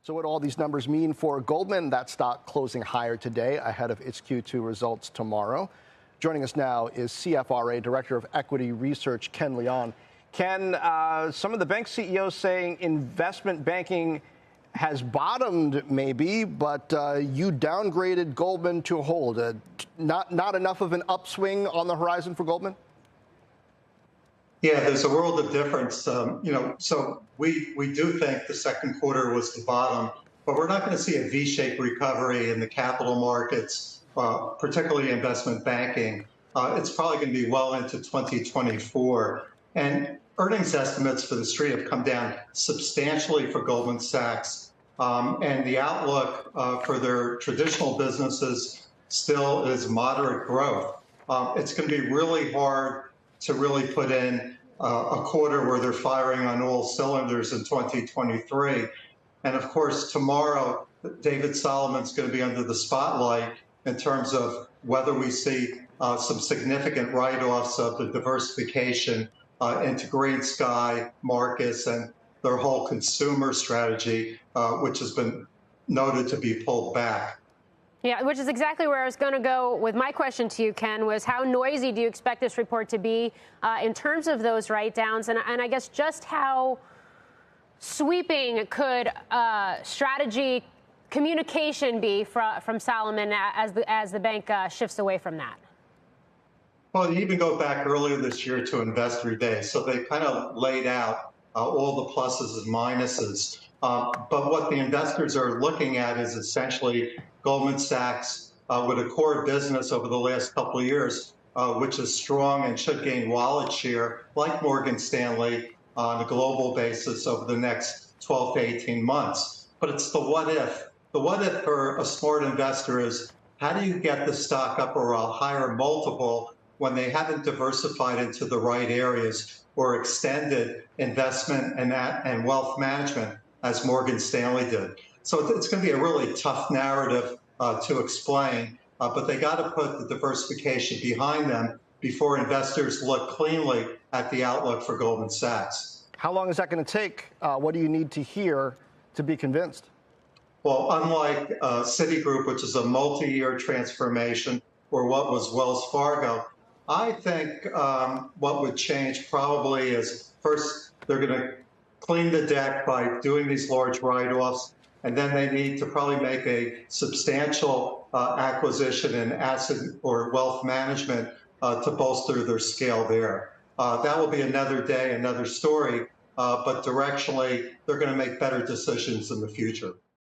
So what do all these numbers mean for Goldman? That stock closing higher today ahead of its Q2 results tomorrow. Joining us now is CFRA Director of Equity Research, Ken Leon. Ken, some of the bank CEOs saying investment banking has bottomed maybe, but you downgraded Goldman to a hold. Not enough of an upswing on the horizon for Goldman? Yeah, there's a world of difference. So we do think the second quarter was the bottom, but we're not going to see a V-shaped recovery in the capital markets, particularly investment banking. It's probably going to be well into 2024. And earnings estimates for the street have come down substantially for Goldman Sachs. And the outlook for their traditional businesses still is moderate growth. It's going to be really hard to really put in a quarter where they're firing on all cylinders in 2023. And of course, tomorrow, David Solomon's going to be under the spotlight in terms of whether we see some significant write-offs of the diversification into Green Sky, Marcus, and their whole consumer strategy, which has been noted to be pulled back. Yeah, which is exactly where I was going to go with my question to you, Ken, was how noisy do you expect this report to be in terms of those write-downs? And I guess just how sweeping could strategy communication be from Salomon as the bank shifts away from that? Well, you even go back earlier this year to Investor Day. So they kind of laid out all the pluses and minuses. But what the investors are looking at is essentially Goldman Sachs with a core business over the last couple of years, which is strong and should gain wallet share, like Morgan Stanley, on a global basis over the next 12 to 18 months. But it's the what if. The what if for a smart investor is, how do you get the stock up or a higher multiple when they haven't diversified into the right areas or extended investment and wealth management as Morgan Stanley did? So it's going to be a really tough narrative to explain, but they got to put the diversification behind them before investors look cleanly at the outlook for Goldman Sachs. How long is that going to take? What do you need to hear to be convinced? Well, unlike Citigroup, which is a multi-year transformation, or what was Wells Fargo, I think what would change probably is, first, they're going to clean the deck by doing these large write-offs, and then they need to probably make a substantial acquisition in asset or wealth management to bolster their scale there. That will be another day, another story, but directionally, they're going to make better decisions in the future.